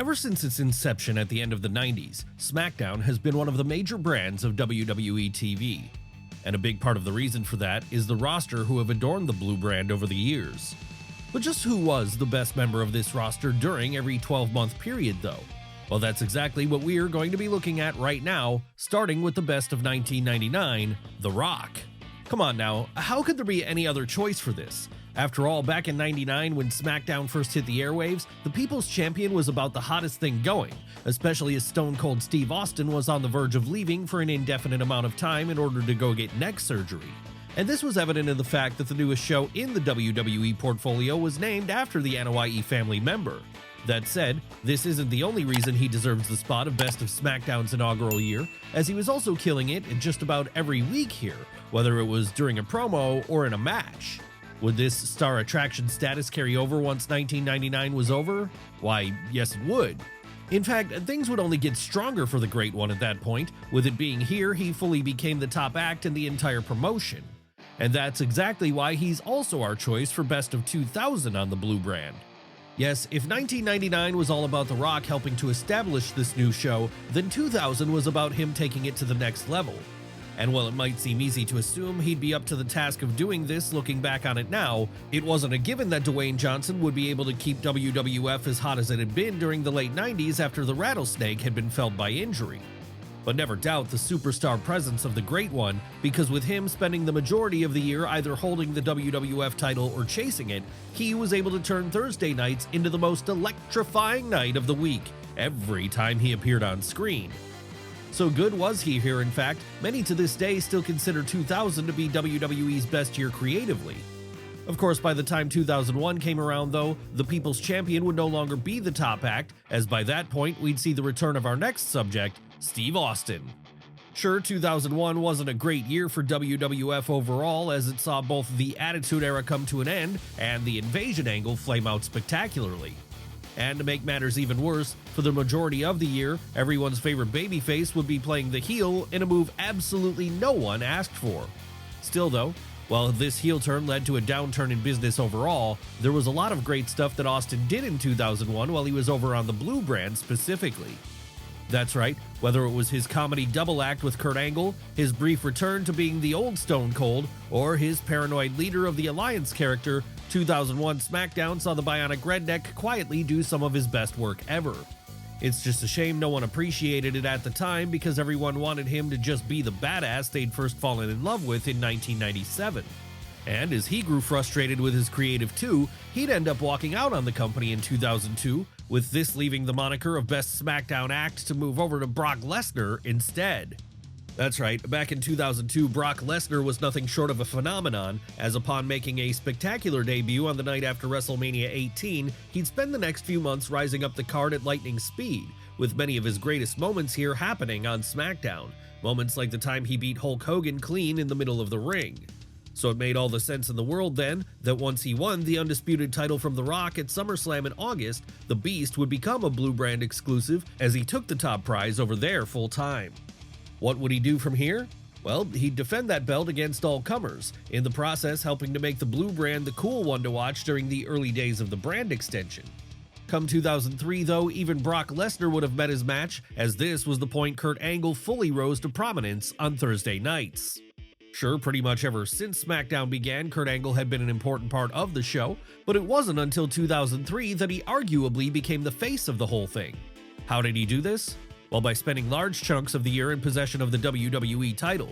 Ever since its inception at the end of the 90s, SmackDown has been one of the major brands of WWE TV. And a big part of the reason for that is the roster who have adorned the blue brand over the years. But just who was the best member of this roster during every 12-month period though? Well, that's exactly what we are going to be looking at right now, starting with the best of 1999, The Rock. Come on now, how could there be any other choice for this? After all, back in '99 when SmackDown first hit the airwaves, the People's Champion was about the hottest thing going, especially as Stone Cold Steve Austin was on the verge of leaving for an indefinite amount of time in order to go get neck surgery. And this was evident in the fact that the newest show in the WWE portfolio was named after the Anoa'i family member. That said, this isn't the only reason he deserves the spot of Best of SmackDown's inaugural year, as he was also killing it in just about every week here, whether it was during a promo or in a match. Would this star attraction status carry over once 1999 was over? Why, yes it would. In fact, things would only get stronger for the Great One at that point. With it being here, he fully became the top act in the entire promotion. And that's exactly why he's also our choice for Best of 2000 on the Blue brand. Yes, if 1999 was all about The Rock helping to establish this new show, then 2000 was about him taking it to the next level. And while it might seem easy to assume he'd be up to the task of doing this looking back on it now, it wasn't a given that Dwayne Johnson would be able to keep WWF as hot as it had been during the late 90s after the rattlesnake had been felled by injury. But never doubt the superstar presence of the Great One, because with him spending the majority of the year either holding the WWF title or chasing it, he was able to turn Thursday nights into the most electrifying night of the week every time he appeared on screen. So good was he here, in fact, many to this day still consider 2000 to be WWE's best year creatively. Of course, by the time 2001 came around though, the People's Champion would no longer be the top act, as by that point we'd see the return of our next subject, Steve Austin. Sure, 2001 wasn't a great year for WWF overall, as it saw both the Attitude Era come to an end and the Invasion angle flame out spectacularly. And to make matters even worse, for the majority of the year, everyone's favorite babyface would be playing the heel in a move absolutely no one asked for. Still though, while this heel turn led to a downturn in business overall, there was a lot of great stuff that Austin did in 2001 while he was over on the Blue brand specifically. That's right, whether it was his comedy double act with Kurt Angle, his brief return to being the old Stone Cold, or his paranoid leader of the Alliance character, 2001 SmackDown saw the Bionic Redneck quietly do some of his best work ever. It's just a shame no one appreciated it at the time because everyone wanted him to just be the badass they'd first fallen in love with in 1997. And as he grew frustrated with his creative too, he'd end up walking out on the company in 2002, with this leaving the moniker of Best SmackDown Act to move over to Brock Lesnar instead. That's right, back in 2002, Brock Lesnar was nothing short of a phenomenon, as upon making a spectacular debut on the night after WrestleMania 18, he'd spend the next few months rising up the card at lightning speed, with many of his greatest moments here happening on SmackDown, moments like the time he beat Hulk Hogan clean in the middle of the ring. So it made all the sense in the world then that once he won the undisputed title from The Rock at SummerSlam in August, the Beast would become a Blue brand exclusive as he took the top prize over there full time. What would he do from here? Well, he'd defend that belt against all comers, in the process helping to make the Blue brand the cool one to watch during the early days of the brand extension. Come 2003 though, even Brock Lesnar would have met his match, as this was the point Kurt Angle fully rose to prominence on Thursday nights. Sure, pretty much ever since SmackDown began, Kurt Angle had been an important part of the show, but it wasn't until 2003 that he arguably became the face of the whole thing. How did he do this? Well, by spending large chunks of the year in possession of the WWE title.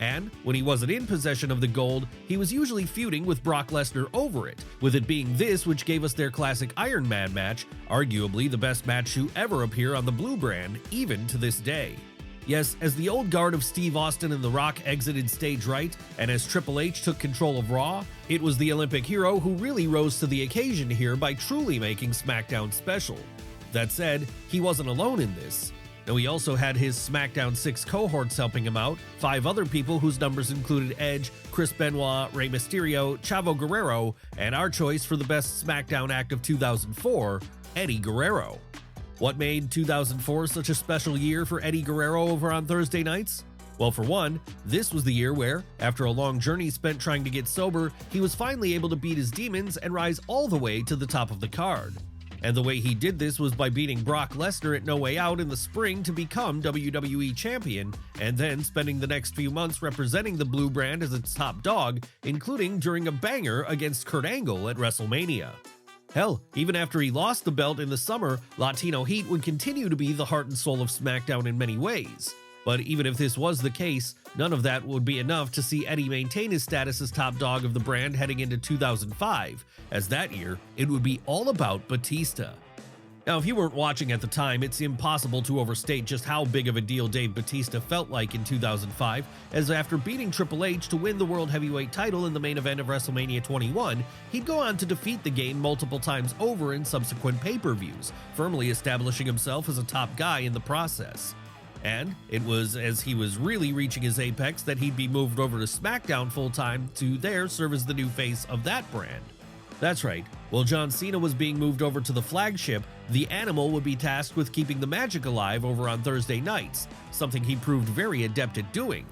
And when he wasn't in possession of the gold, he was usually feuding with Brock Lesnar over it, with it being this which gave us their classic Iron Man match, arguably the best match to ever appear on the Blue brand, even to this day. Yes, as the old guard of Steve Austin and The Rock exited stage right, and as Triple H took control of Raw, it was the Olympic hero who really rose to the occasion here by truly making SmackDown special. That said, he wasn't alone in this. Now, he also had his SmackDown 6 cohorts helping him out, 5 other people whose numbers included Edge, Chris Benoit, Rey Mysterio, Chavo Guerrero, and our choice for the best SmackDown act of 2004, Eddie Guerrero. What made 2004 such a special year for Eddie Guerrero over on Thursday nights? Well, for one, this was the year where, after a long journey spent trying to get sober, he was finally able to beat his demons and rise all the way to the top of the card. And the way he did this was by beating Brock Lesnar at No Way Out in the spring to become WWE Champion, and then spending the next few months representing the Blue brand as its top dog, including during a banger against Kurt Angle at WrestleMania. Hell, even after he lost the belt in the summer, Latino Heat would continue to be the heart and soul of SmackDown in many ways. But even if this was the case, none of that would be enough to see Eddie maintain his status as top dog of the brand heading into 2005, as that year, it would be all about Batista. Now, if you weren't watching at the time, it's impossible to overstate just how big of a deal Dave Batista felt like in 2005, as after beating Triple H to win the World Heavyweight title in the main event of WrestleMania 21, he'd go on to defeat the game multiple times over in subsequent pay-per-views, firmly establishing himself as a top guy in the process. And it was as he was really reaching his apex that he'd be moved over to SmackDown full-time to there serve as the new face of that brand. That's right, while John Cena was being moved over to the flagship, the Animal would be tasked with keeping the magic alive over on Thursday nights, something he proved very adept at doing.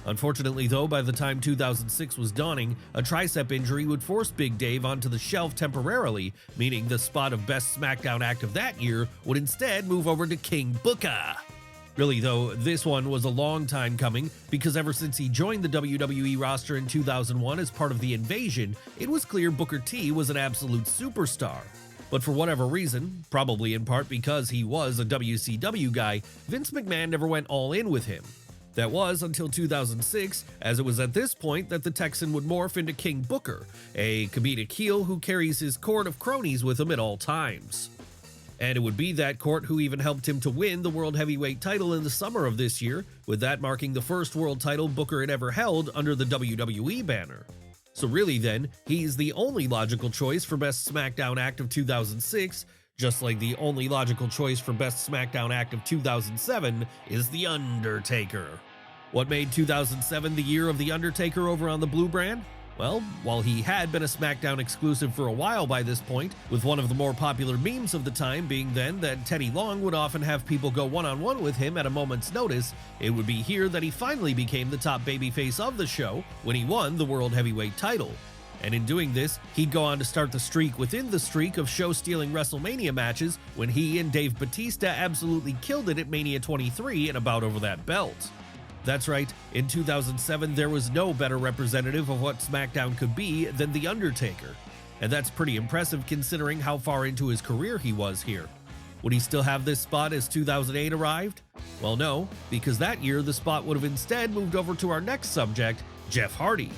Unfortunately though, by the time 2006 was dawning, a tricep injury would force Big Dave onto the shelf temporarily, meaning the spot of Best SmackDown Act of that year would instead move over to King Booker. Really though, this one was a long time coming, because ever since he joined the WWE roster in 2001 as part of the Invasion, it was clear Booker T was an absolute superstar. But for whatever reason, probably in part because he was a WCW guy, Vince McMahon never went all in with him. That was until 2006, as it was at this point that the Texan would morph into King Booker, a comedic heel who carries his court of cronies with him at all times. And it would be that court who even helped him to win the World Heavyweight title in the summer of this year, with that marking the first world title Booker had ever held under the WWE banner. So really then, he's the only logical choice for Best SmackDown Act of 2006, just like the only logical choice for Best SmackDown Act of 2007 is The Undertaker. What made 2007 the year of The Undertaker over on the Blue brand? Well, while he had been a SmackDown exclusive for a while by this point, with one of the more popular memes of the time being then that Teddy Long would often have people go one-on-one with him at a moment's notice, it would be here that he finally became the top babyface of the show when he won the World Heavyweight title. And in doing this, he'd go on to start the streak within the streak of show-stealing WrestleMania matches when he and Dave Batista absolutely killed it at Mania 23 in a bout over that belt. That's right, in 2007 there was no better representative of what SmackDown could be than The Undertaker. And that's pretty impressive considering how far into his career he was here. Would he still have this spot as 2008 arrived? Well no, because that year the spot would have instead moved over to our next subject, Jeff Hardy.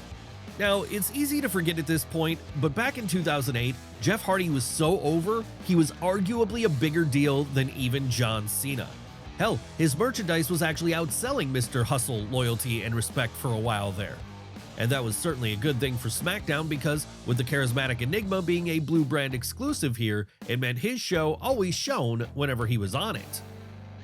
Now, it's easy to forget at this point, but back in 2008, Jeff Hardy was so over, he was arguably a bigger deal than even John Cena. Hell, his merchandise was actually outselling Mr. Hustle, Loyalty, and Respect for a while there. And that was certainly a good thing for SmackDown because, with the charismatic Enigma being a Blue brand exclusive here, it meant his show always shone whenever he was on it.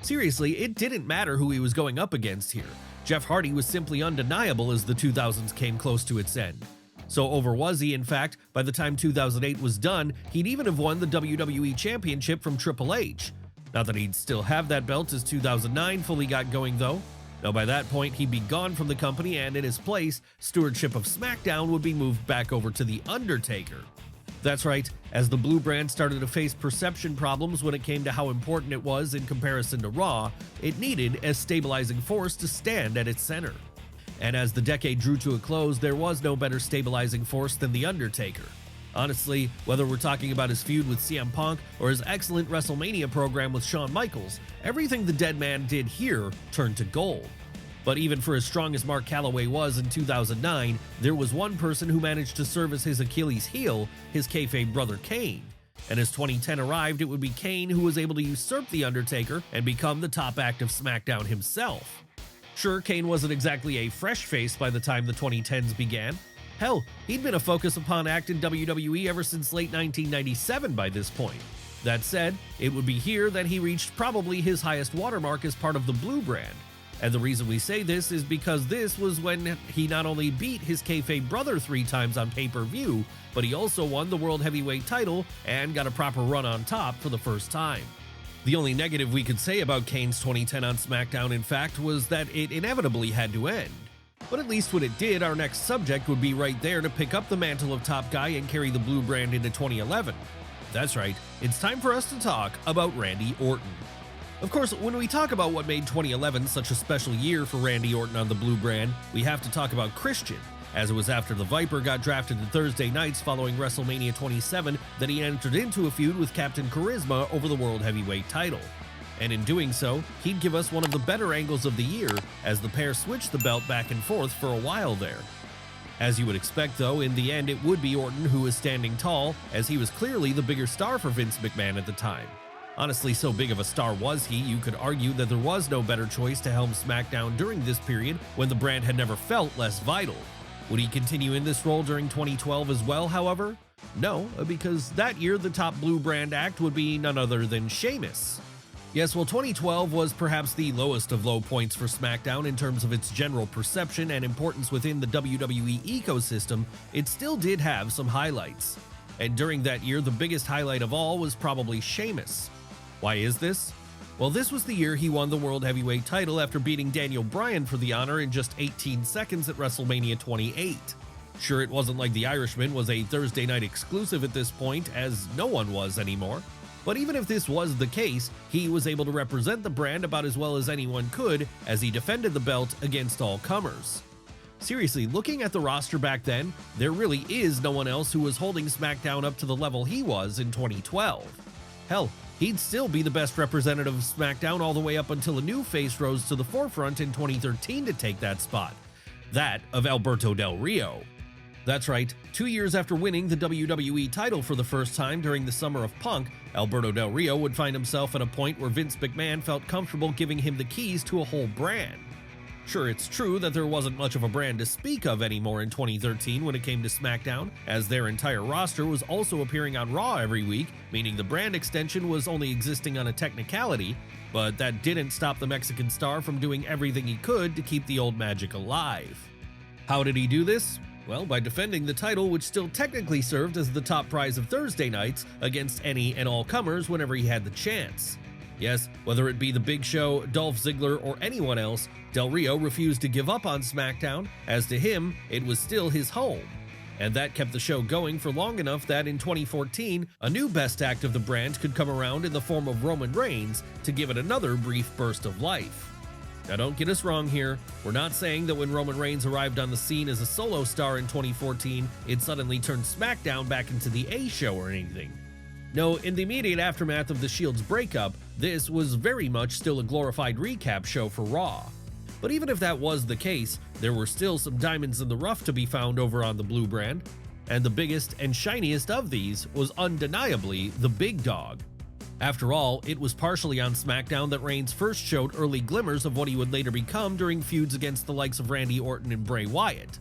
Seriously, it didn't matter who he was going up against here. Jeff Hardy was simply undeniable as the 2000s came close to its end. So over was he, in fact, by the time 2008 was done, he'd even have won the WWE Championship from Triple H. Not that he'd still have that belt as 2009 fully got going though. Now by that point he'd be gone from the company and in his place, stewardship of SmackDown would be moved back over to The Undertaker. That's right, as the Blue brand started to face perception problems when it came to how important it was in comparison to Raw, it needed a stabilizing force to stand at its center. And as the decade drew to a close, there was no better stabilizing force than The Undertaker. Honestly, whether we're talking about his feud with CM Punk or his excellent WrestleMania program with Shawn Michaels, everything the Dead Man did here turned to gold. But even for as strong as Mark Calloway was in 2009, there was one person who managed to serve as his Achilles heel, his kayfabe brother Kane. And as 2010 arrived, it would be Kane who was able to usurp The Undertaker and become the top act of SmackDown himself. Sure, Kane wasn't exactly a fresh face by the time the 2010s began. Hell, he'd been a focus upon act in WWE ever since late 1997 by this point. That said, it would be here that he reached probably his highest watermark as part of the Blue brand. And the reason we say this is because this was when he not only beat his kayfabe brother 3 times on pay-per-view, but he also won the World Heavyweight title and got a proper run on top for the first time. The only negative we could say about Kane's 2010 on SmackDown, in fact, was that it inevitably had to end. But at least when it did, our next subject would be right there to pick up the mantle of top guy and carry the Blue brand into 2011. That's right, it's time for us to talk about Randy Orton. Of course, when we talk about what made 2011 such a special year for Randy Orton on the Blue brand, we have to talk about Christian, as it was after the Viper got drafted to Thursday nights following WrestleMania 27 that he entered into a feud with Captain Charisma over the World Heavyweight title. And in doing so, he'd give us one of the better angles of the year as the pair switched the belt back and forth for a while there. As you would expect though, in the end it would be Orton who was standing tall, as he was clearly the bigger star for Vince McMahon at the time. Honestly, so big of a star was he, you could argue that there was no better choice to helm SmackDown during this period when the brand had never felt less vital. Would he continue in this role during 2012 as well, however? No, because that year the top Blue brand act would be none other than Sheamus. Yes, well, 2012 was perhaps the lowest of low points for SmackDown in terms of its general perception and importance within the WWE ecosystem. It still did have some highlights. And during that year, the biggest highlight of all was probably Sheamus. Why is this? Well, this was the year he won the World Heavyweight title after beating Daniel Bryan for the honor in just 18 seconds at WrestleMania 28. Sure, it wasn't like the Irishman was a Thursday night exclusive at this point, as no one was anymore. But even if this was the case, he was able to represent the brand about as well as anyone could as he defended the belt against all comers. Seriously, looking at the roster back then, there really is no one else who was holding SmackDown up to the level he was in 2012. Hell, he'd still be the best representative of SmackDown all the way up until a new face rose to the forefront in 2013 to take that spot, that of Alberto Del Rio. That's right, 2 years after winning the WWE title for the first time during the summer of Punk, Alberto Del Rio would find himself at a point where Vince McMahon felt comfortable giving him the keys to a whole brand. Sure, it's true that there wasn't much of a brand to speak of anymore in 2013 when it came to SmackDown, as their entire roster was also appearing on Raw every week, meaning the brand extension was only existing on a technicality, but that didn't stop the Mexican star from doing everything he could to keep the old magic alive. How did he do this? Well, by defending the title, which still technically served as the top prize of Thursday nights, against any and all comers whenever he had the chance. Yes, whether it be the Big Show, Dolph Ziggler, or anyone else, Del Rio refused to give up on SmackDown, as to him, it was still his home. And that kept the show going for long enough that in 2014, a new best act of the brand could come around in the form of Roman Reigns to give it another brief burst of life. Now don't get us wrong here, we're not saying that when Roman Reigns arrived on the scene as a solo star in 2014, it suddenly turned SmackDown back into the A show or anything. No, in the immediate aftermath of the Shield's breakup, this was very much still a glorified recap show for Raw. But even if that was the case, there were still some diamonds in the rough to be found over on the Blue brand, and the biggest and shiniest of these was undeniably the Big Dog. After all, it was partially on SmackDown that Reigns first showed early glimmers of what he would later become during feuds against the likes of Randy Orton and Bray Wyatt.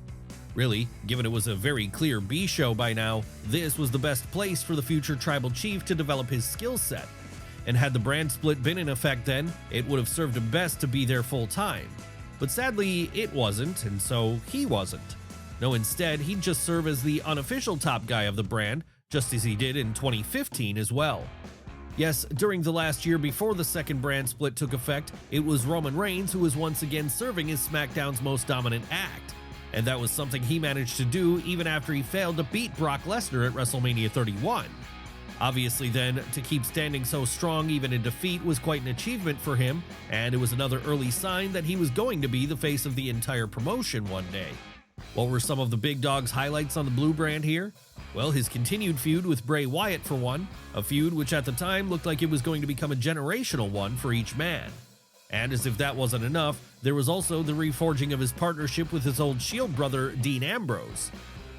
Really, given it was a very clear B show by now, this was the best place for the future tribal chief to develop his skill set. And had the brand split been in effect then, it would have served him best to be there full time. But sadly, it wasn't, and so he wasn't. No, instead, he'd just serve as the unofficial top guy of the brand, just as he did in 2015 as well. Yes, during the last year before the second brand split took effect, it was Roman Reigns who was once again serving as SmackDown's most dominant act. And that was something he managed to do even after he failed to beat Brock Lesnar at WrestleMania 31. Obviously then, to keep standing so strong even in defeat was quite an achievement for him, and it was another early sign that he was going to be the face of the entire promotion one day. What were some of the Big Dog's highlights on the Blue brand here? Well, his continued feud with Bray Wyatt for one, a feud which at the time looked like it was going to become a generational one for each man. And as if that wasn't enough, there was also the reforging of his partnership with his old Shield brother, Dean Ambrose.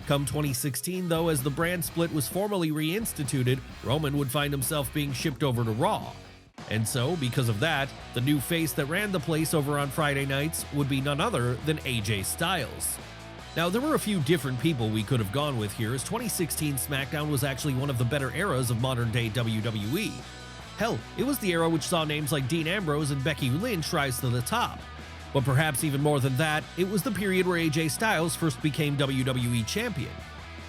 Come 2016 though, as the brand split was formally reinstituted, Roman would find himself being shipped over to Raw. And so, because of that, the new face that ran the place over on Friday nights would be none other than AJ Styles. Now, there were a few different people we could have gone with here, as 2016 SmackDown was actually one of the better eras of modern-day WWE. Hell, it was the era which saw names like Dean Ambrose and Becky Lynch rise to the top. But perhaps even more than that, it was the period where AJ Styles first became WWE Champion.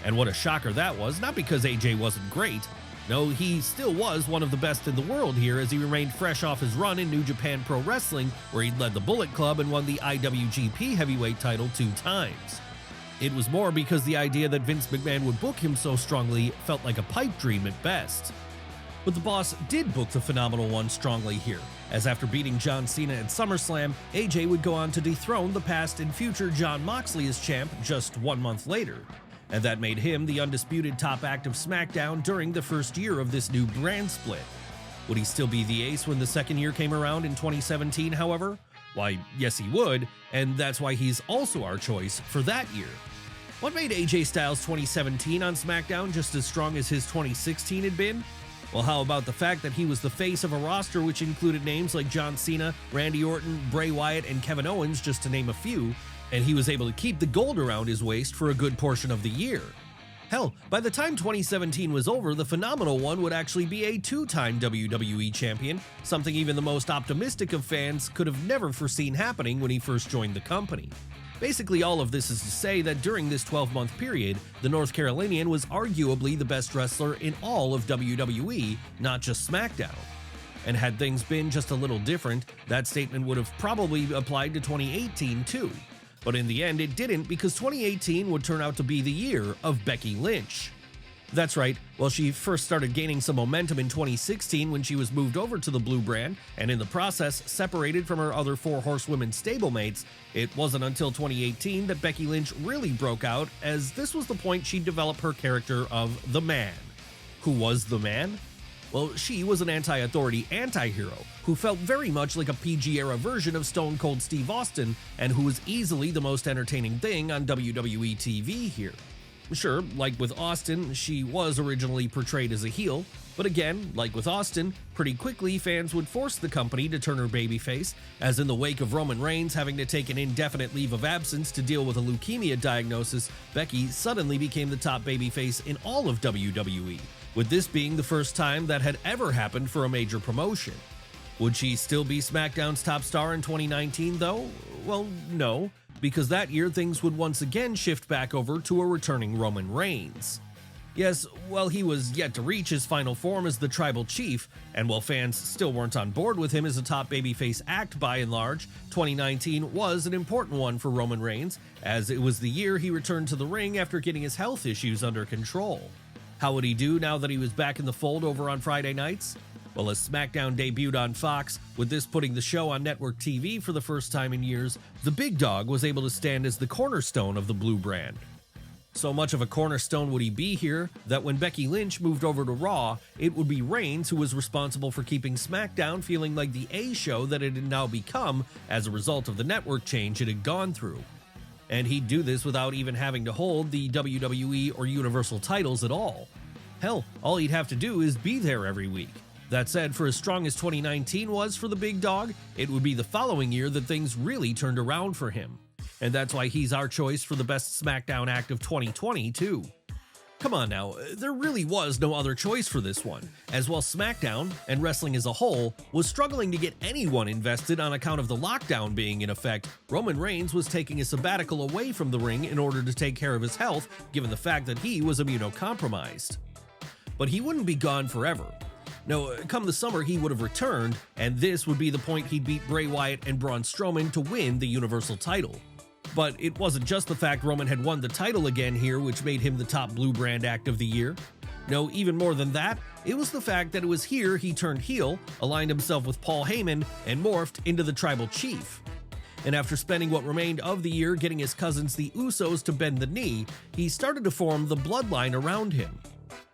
And what a shocker that was, not because AJ wasn't great. No, he still was one of the best in the world here, as he remained fresh off his run in New Japan Pro Wrestling, where he'd led the Bullet Club and won the IWGP Heavyweight title 2 times. It was more because the idea that Vince McMahon would book him so strongly felt like a pipe dream at best. But the boss did book the Phenomenal One strongly here, as after beating John Cena at SummerSlam, AJ would go on to dethrone the past and future Jon Moxley as champ just 1 month later, and that made him the undisputed top act of SmackDown during the first year of this new brand split. Would he still be the ace when the second year came around in 2017, however? Why, yes he would, and that's why he's also our choice for that year. What made AJ Styles' 2017 on SmackDown just as strong as his 2016 had been? Well, how about the fact that he was the face of a roster which included names like John Cena, Randy Orton, Bray Wyatt, and Kevin Owens, just to name a few, and he was able to keep the gold around his waist for a good portion of the year. Hell, by the time 2017 was over, the Phenomenal One would actually be a 2-time WWE champion, something even the most optimistic of fans could have never foreseen happening when he first joined the company. Basically, all of this is to say that during this 12-month period, the North Carolinian was arguably the best wrestler in all of WWE, not just SmackDown. And had things been just a little different, that statement would have probably applied to 2018 too. But in the end, it didn't, because 2018 would turn out to be the year of Becky Lynch. That's right, well, she first started gaining some momentum in 2016 when she was moved over to the Blue brand, and in the process separated from her other 4 Horsewomen stablemates. It wasn't until 2018 that Becky Lynch really broke out, as this was the point she'd develop her character of the Man. Who was the Man? Well, she was an anti-authority anti-hero who felt very much like a PG-era version of Stone Cold Steve Austin, and who was easily the most entertaining thing on WWE TV here. Sure, like with Austin, she was originally portrayed as a heel, but again, like with Austin, pretty quickly fans would force the company to turn her babyface, as in the wake of Roman Reigns having to take an indefinite leave of absence to deal with a leukemia diagnosis, Becky suddenly became the top babyface in all of WWE, with this being the first time that had ever happened for a major promotion. Would she still be SmackDown's top star in 2019 though? Well, no, because that year things would once again shift back over to a returning Roman Reigns. Yes, while he was yet to reach his final form as the Tribal Chief, and while fans still weren't on board with him as a top babyface act by and large, 2019 was an important one for Roman Reigns, as it was the year he returned to the ring after getting his health issues under control. How would he do now that he was back in the fold over on Friday nights? Well, as SmackDown debuted on Fox, with this putting the show on network TV for the first time in years, the Big Dog was able to stand as the cornerstone of the Blue brand. So much of a cornerstone would he be here that when Becky Lynch moved over to Raw, it would be Reigns who was responsible for keeping SmackDown feeling like the A show that it had now become as a result of the network change it had gone through. And he'd do this without even having to hold the WWE or Universal titles at all. Hell, all he'd have to do is be there every week. That said, for as strong as 2019 was for the Big Dog, it would be the following year that things really turned around for him. And that's why he's our choice for the best SmackDown act of 2020 too. Come on now, there really was no other choice for this one, as while SmackDown, and wrestling as a whole, was struggling to get anyone invested on account of the lockdown being in effect, Roman Reigns was taking a sabbatical away from the ring in order to take care of his health, given the fact that he was immunocompromised. But he wouldn't be gone forever. No, come the summer he would have returned, and this would be the point he'd beat Bray Wyatt and Braun Strowman to win the Universal title. But it wasn't just the fact Roman had won the title again here which made him the top Blue brand act of the year. No, even more than that, it was the fact that it was here he turned heel, aligned himself with Paul Heyman, and morphed into the Tribal Chief. And after spending what remained of the year getting his cousins the Usos to bend the knee, he started to form the Bloodline around him.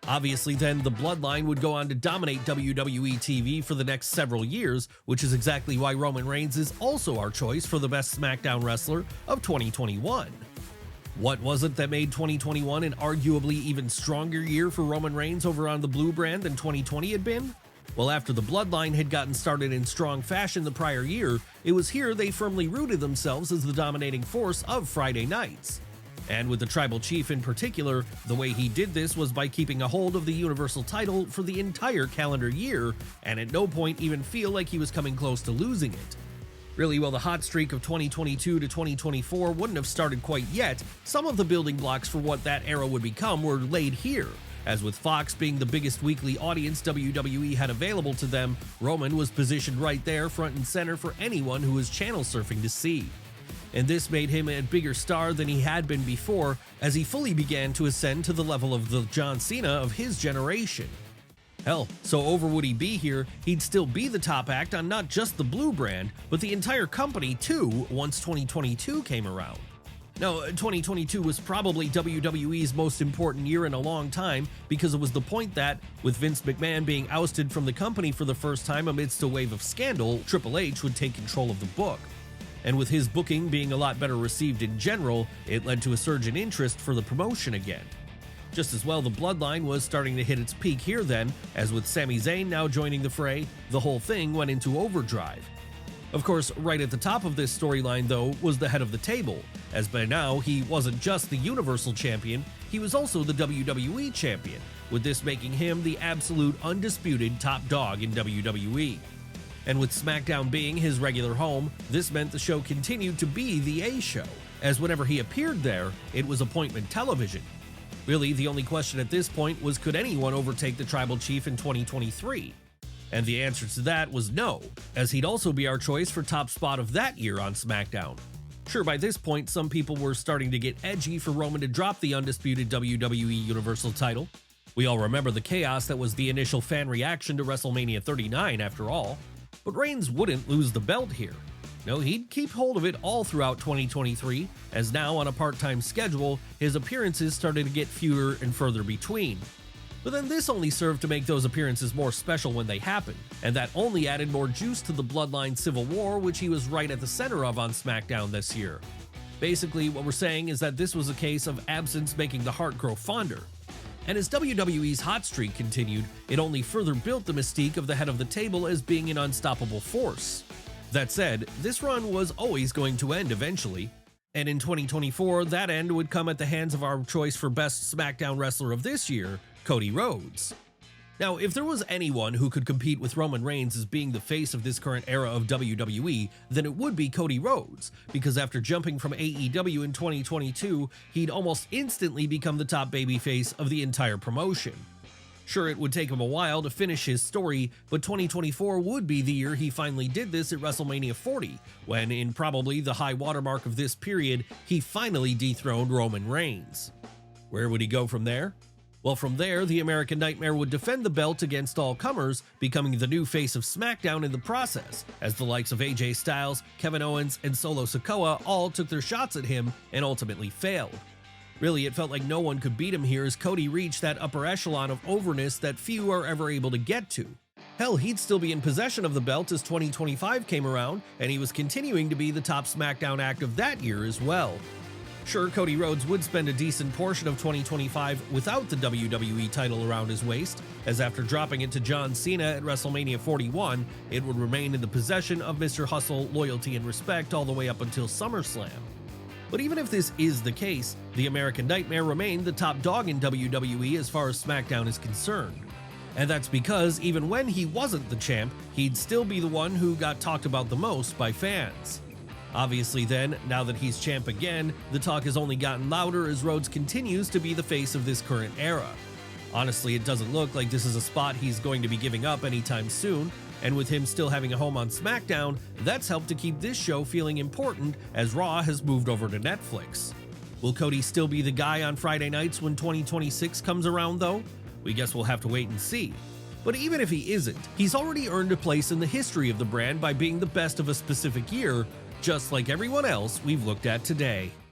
Obviously then, the Bloodline would go on to dominate WWE TV for the next several years, which is exactly why Roman Reigns is also our choice for the best SmackDown wrestler of 2021. What was it that made 2021 an arguably even stronger year for Roman Reigns over on the Blue brand than 2020 had been? Well, after the Bloodline had gotten started in strong fashion the prior year, it was here they firmly rooted themselves as the dominating force of Friday nights. And with the Tribal Chief in particular, the way he did this was by keeping a hold of the Universal title for the entire calendar year, and at no point even feel like he was coming close to losing it. Really, while the hot streak of 2022 to 2024 wouldn't have started quite yet, some of the building blocks for what that era would become were laid here. As with Fox being the biggest weekly audience WWE had available to them, Roman was positioned right there front and center for anyone who was channel surfing to see. and this made him a bigger star than he had been before as he fully began to ascend to the level of the John Cena of his generation. Hell, so over would he be here, he'd still be the top act on not just the Blue brand, but the entire company too once 2022 came around. Now, 2022 was probably WWE's most important year in a long time because it was the point that, with Vince McMahon being ousted from the company for the first time amidst a wave of scandal, Triple H would take control of the book. And with his booking being a lot better received in general, it led to a surge in interest for the promotion again. Just as well, the Bloodline was starting to hit its peak here then, as with Sami Zayn now joining the fray, the whole thing went into overdrive. Of course, right at the top of this storyline though was the head of the table, as by now he wasn't just the Universal Champion, he was also the WWE Champion, with this making him the absolute undisputed top dog in WWE. And with SmackDown being his regular home, this meant the show continued to be the A show, as whenever he appeared there, it was appointment television. Really, the only question at this point was could anyone overtake the Tribal Chief in 2023? And the answer to that was no, as he'd also be our choice for top spot of that year on SmackDown. Sure, by this point, some people were starting to get edgy for Roman to drop the undisputed WWE Universal title. We all remember the chaos that was the initial fan reaction to WrestleMania 39 after all. But Reigns wouldn't lose the belt here. No, he'd keep hold of it all throughout 2023, as now on a part-time schedule, his appearances started to get fewer and further between. But then this only served to make those appearances more special when they happened, and that only added more juice to the Bloodline Civil War, which he was right at the center of on SmackDown this year. Basically, what we're saying is that this was a case of absence making the heart grow fonder. And as WWE's hot streak continued, it only further built the mystique of the head of the table as being an unstoppable force. That said, this run was always going to end eventually, and in 2024, that end would come at the hands of our choice for Best SmackDown Wrestler of this year, Cody Rhodes. Now, if there was anyone who could compete with Roman Reigns as being the face of this current era of WWE, then it would be Cody Rhodes, because after jumping from AEW in 2022, he'd almost instantly become the top babyface of the entire promotion. Sure, it would take him a while to finish his story, but 2024 would be the year he finally did this at WrestleMania 40, when, in probably the high watermark of this period, he finally dethroned Roman Reigns. Where would he go from there? Well, from there, the American Nightmare would defend the belt against all comers, becoming the new face of SmackDown in the process, as the likes of AJ Styles, Kevin Owens, and Solo Sikoa all took their shots at him and ultimately failed. Really, it felt like no one could beat him here as Cody reached that upper echelon of overness that few are ever able to get to. Hell, he'd still be in possession of the belt as 2025 came around, and he was continuing to be the top SmackDown act of that year as well. Sure, Cody Rhodes would spend a decent portion of 2025 without the WWE title around his waist, as after dropping it to John Cena at WrestleMania 41, it would remain in the possession of Mr. Hustle, Loyalty, and Respect all the way up until SummerSlam. But even if this is the case, the American Nightmare remained the top dog in WWE as far as SmackDown is concerned. And that's because even when he wasn't the champ, he'd still be the one who got talked about the most by fans. Obviously then, now that he's champ again, the talk has only gotten louder as Rhodes continues to be the face of this current era. Honestly, it doesn't look like this is a spot he's going to be giving up anytime soon, and with him still having a home on SmackDown, that's helped to keep this show feeling important as Raw has moved over to Netflix. Will Cody still be the guy on Friday nights when 2026 comes around though? We guess we'll have to wait and see. But even if he isn't, he's already earned a place in the history of the brand by being the best of a specific year, just like everyone else we've looked at today.